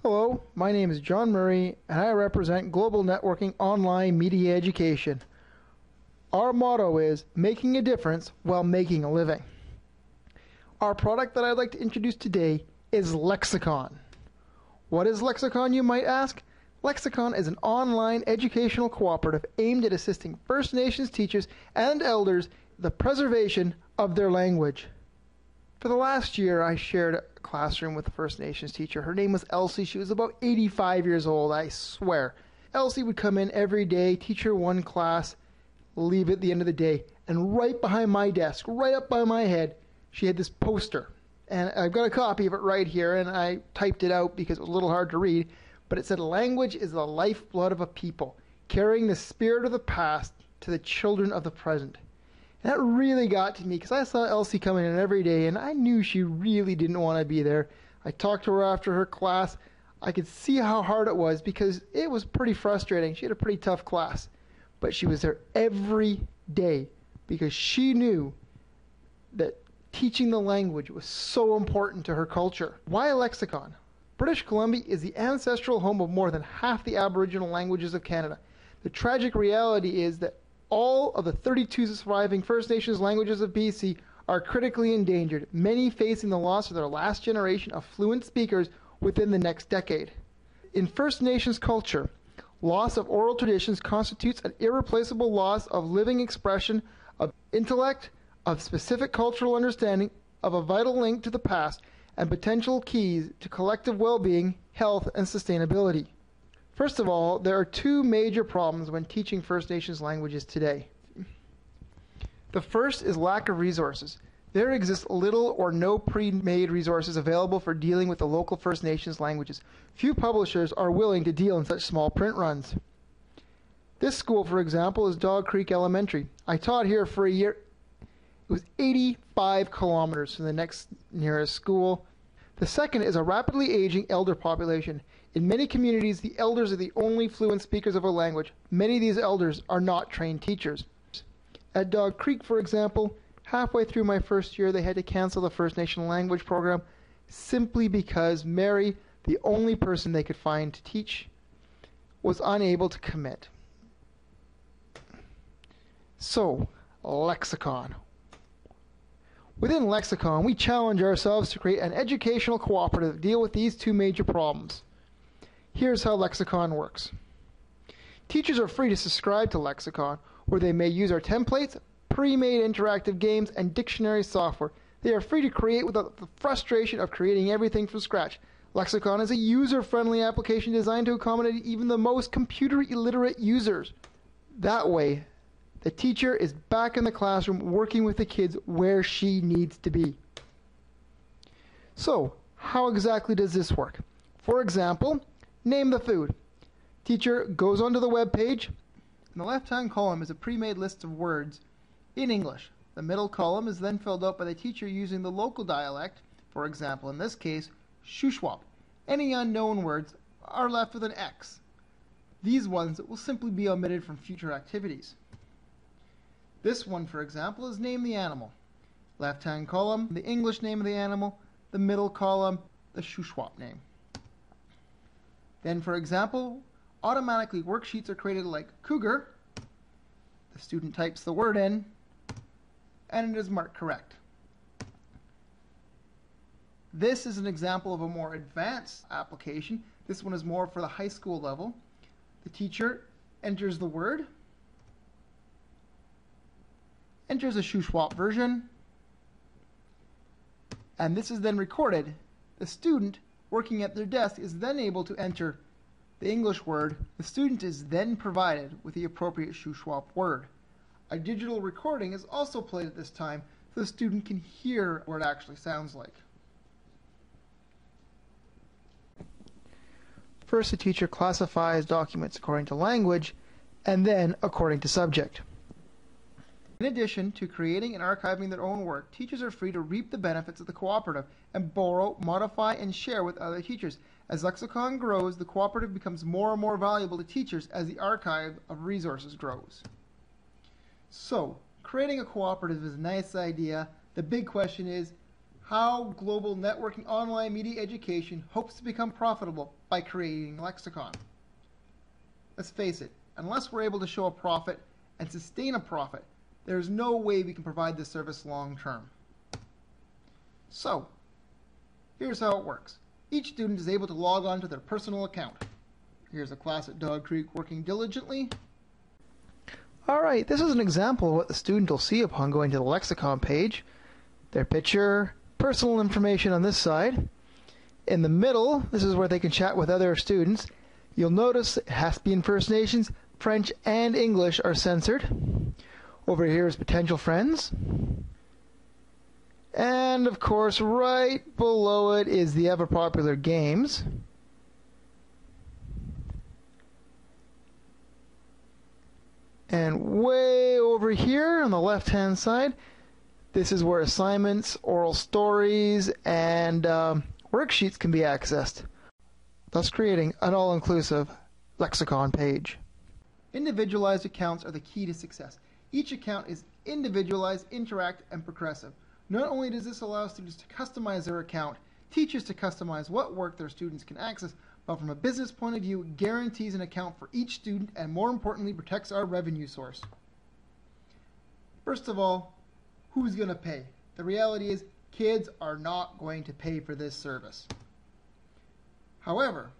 Hello, my name is John Murray, and I represent Global Networking Online Media Education. Our motto is making a difference while making a living. Our product that I'd like to introduce today is Lexicon. What is Lexicon, you might ask? Lexicon is an online educational cooperative aimed at assisting First Nations teachers and elders in the preservation of their language. For the last year, I shared a classroom with a First Nations teacher. Her name was Elsie. She was about 85 years old, I swear. Elsie would come in every day, teach her one class, leave at the end of the day. And right behind my desk, right up by my head, she had this poster. And I've got a copy of it right here, and I typed it out because it was a little hard to read. But it said, "Language is the lifeblood of a people, carrying the spirit of the past to the children of the present." And that really got to me because I saw Elsie coming in every day and I knew she really didn't want to be there. I talked to her after her class. I could see how hard it was because it was pretty frustrating. She had a pretty tough class. But she was there every day because she knew that teaching the language was so important to her culture. Why Lexicon? British Columbia is the ancestral home of more than half the Aboriginal languages of Canada. The tragic reality is that all of the 32 surviving First Nations languages of BC are critically endangered, many facing the loss of their last generation of fluent speakers within the next decade. In First Nations culture, loss of oral traditions constitutes an irreplaceable loss of living expression, of intellect, of specific cultural understanding, of a vital link to the past, and potential keys to collective well-being, health, and sustainability. First of all, there are two major problems when teaching First Nations languages today. The first is lack of resources. There exists little or no pre-made resources available for dealing with the local First Nations languages. Few publishers are willing to deal in such small print runs. This school, for example, is Dog Creek Elementary. I taught here for a year. It was 85 kilometers from the next nearest school. The second is a rapidly aging elder population. In many communities, the elders are the only fluent speakers of a language. Many of these elders are not trained teachers. At Dog Creek, for example, halfway through my first year, they had to cancel the First Nation language program simply because Mary, the only person they could find to teach, was unable to commit. So, Lexicon. Within Lexicon, we challenge ourselves to create an educational cooperative to deal with these two major problems. Here's how Lexicon works. Teachers are free to subscribe to Lexicon, where they may use our templates, pre-made interactive games, and dictionary software. They are free to create without the frustration of creating everything from scratch. Lexicon is a user-friendly application designed to accommodate even the most computer-illiterate users. That way, the teacher is back in the classroom working with the kids where she needs to be. So, how exactly does this work? For example, name the food. Teacher goes onto the web page. In the left-hand column is a pre-made list of words in English. The middle column is then filled out by the teacher using the local dialect. For example, in this case, Shuswap. Any unknown words are left with an X. These ones will simply be omitted from future activities. This one, for example, is name the animal. Left-hand column, the English name of the animal. The middle column, the Shuswap name. Then, for example, automatically worksheets are created like cougar. The student types the word in, and it is marked correct. This is an example of a more advanced application. This one is more for the high school level. The teacher enters the word, enters a Shuswap version, and this is then recorded. The student working at their desk is then able to enter the English word. The student is then provided with the appropriate Shuswap word. A digital recording is also played at this time so the student can hear what it actually sounds like. First, the teacher classifies documents according to language and then according to subject. In addition to creating and archiving their own work, teachers are free to reap the benefits of the cooperative and borrow, modify, and share with other teachers. As Lexicon grows, the cooperative becomes more and more valuable to teachers as the archive of resources grows. So, creating a cooperative is a nice idea. The big question is, how global networking online media education hopes to become profitable by creating Lexicon. Let's face it, unless we're able to show a profit and sustain a profit, there's no way we can provide this service long term. So, here's how it works. Each student is able to log on to their personal account. Here's a class at Dog Creek working diligently. Alright, this is an example of what the student will see upon going to the Lexicon page. Their picture, personal information on this side. In the middle, this is where they can chat with other students. You'll notice it has to be in First Nations, French, and English are censored. Over here is potential friends. And of course, right below it is the ever popular games. And way over here on the left hand side, this is where assignments, oral stories, and worksheets can be accessed, thus creating an all-inclusive Lexicon page. Individualized accounts are the key to success. Each account is individualized, interact, and progressive. Not only does this allow students to customize their account, teachers to customize what work their students can access, but from a business point of view, guarantees an account for each student and, more importantly, protects our revenue source. First of all, who's going to pay? The reality is kids are not going to pay for this service. However,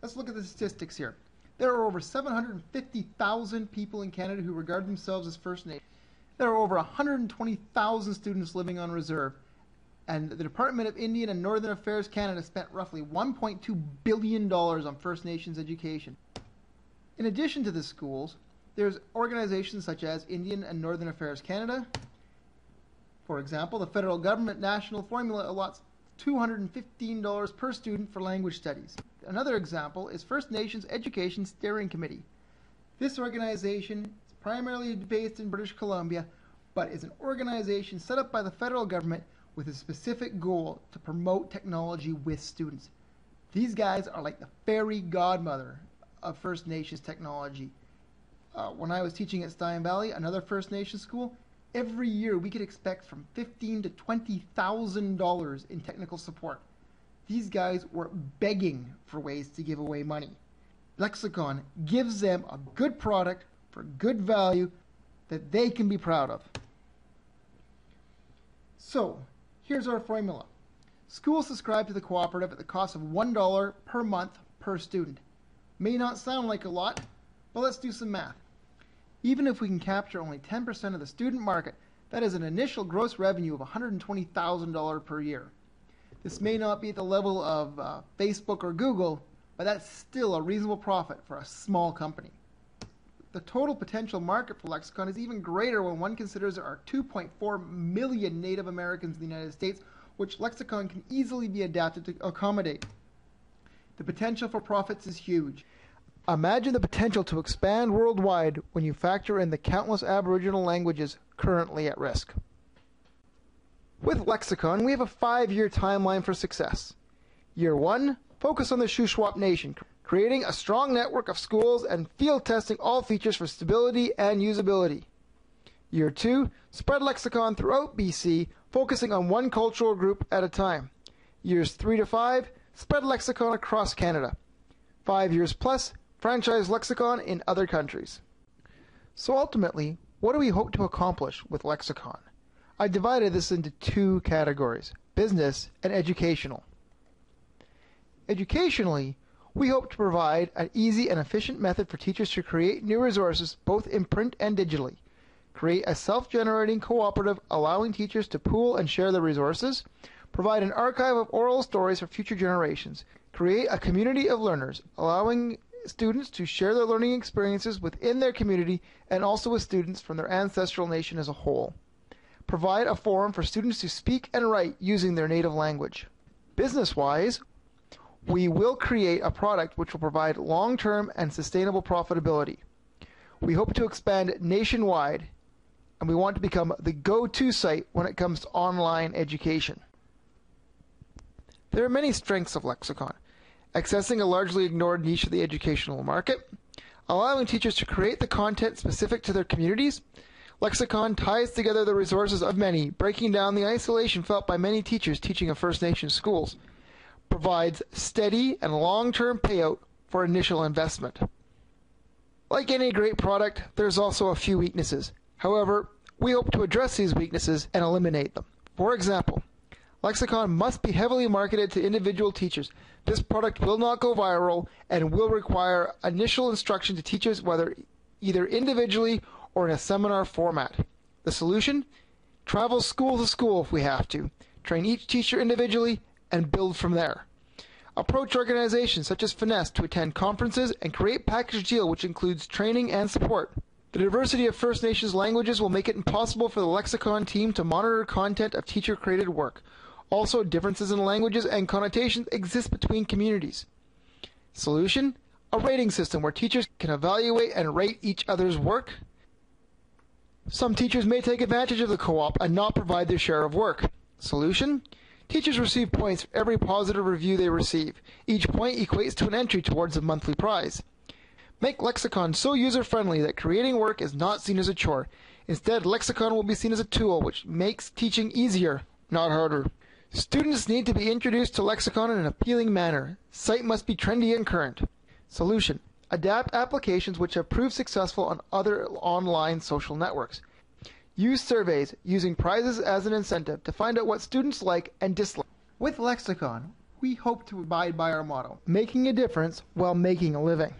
let's look at the statistics here. There are over 750,000 people in Canada who regard themselves as First Nations. There are over 120,000 students living on reserve, and the Department of Indian and Northern Affairs Canada spent roughly $1.2 billion on First Nations education. In addition to the schools, there's organizations such as Indian and Northern Affairs Canada. For example, the federal government national formula allots $215 per student for language studies. Another example is First Nations Education Steering Committee. This organization is primarily based in British Columbia, but is an organization set up by the federal government with a specific goal to promote technology with students. These guys are like the fairy godmother of First Nations technology. When I was teaching at Stein Valley, another First Nations school, every year we could expect from $15,000 to $20,000 in technical support. These guys were begging for ways to give away money. Lexicon gives them a good product for good value that they can be proud of. So, here's our formula. Schools subscribe to the cooperative at the cost of $1 per month per student. May not sound like a lot, but let's do some math. Even if we can capture only 10% of the student market, that is an initial gross revenue of $120,000 per year. This may not be at the level of Facebook or Google, but that's still a reasonable profit for a small company. The total potential market for Lexicon is even greater when one considers there are 2.4 million Native Americans in the United States, which Lexicon can easily be adapted to accommodate. The potential for profits is huge. Imagine the potential to expand worldwide when you factor in the countless Aboriginal languages currently at risk. With Lexicon, we have a 5-year timeline for success. Year 1, focus on the Shuswap Nation, creating a strong network of schools and field testing all features for stability and usability. Year 2, spread Lexicon throughout BC, focusing on one cultural group at a time. Years 3 to 5, spread Lexicon across Canada. 5 years plus, franchise Lexicon in other countries. So ultimately, what do we hope to accomplish with Lexicon? I divided this into 2 categories, business and educational. Educationally, we hope to provide an easy and efficient method for teachers to create new resources both in print and digitally. Create a self-generating cooperative allowing teachers to pool and share their resources. Provide an archive of oral stories for future generations. Create a community of learners, allowing students to share their learning experiences within their community and also with students from their ancestral nation as a whole. Provide a forum for students to speak and write using their native language. Business-wise, we will create a product which will provide long-term and sustainable profitability. We hope to expand nationwide, and we want to become the go-to site when it comes to online education. There are many strengths of Lexicon. Accessing a largely ignored niche of the educational market, allowing teachers to create the content specific to their communities, Lexicon ties together the resources of many, breaking down the isolation felt by many teachers teaching in First Nations schools. Provides steady and long-term payout for initial investment. Like any great product, there's also a few weaknesses. However, we hope to address these weaknesses and eliminate them. For example, Lexicon must be heavily marketed to individual teachers. This product will not go viral and will require initial instruction to teachers, whether either individually or in a seminar format. The solution? Travel school to school if we have to. Train each teacher individually and build from there. Approach organizations such as Finesse to attend conferences and create package deal which includes training and support. The diversity of First Nations languages will make it impossible for the Lexicon team to monitor content of teacher-created work. Also, differences in languages and connotations exist between communities. Solution? A rating system where teachers can evaluate and rate each other's work. Some teachers may take advantage of the co-op and not provide their share of work. Solution? Teachers receive points for every positive review they receive. Each point equates to an entry towards a monthly prize. Make Lexicon so user-friendly that creating work is not seen as a chore. Instead, Lexicon will be seen as a tool which makes teaching easier, not harder. Students need to be introduced to Lexicon in an appealing manner. Site must be trendy and current. Solution: adapt applications which have proved successful on other online social networks. Use surveys using prizes as an incentive to find out what students like and dislike. With Lexicon, we hope to abide by our motto, making a difference while making a living.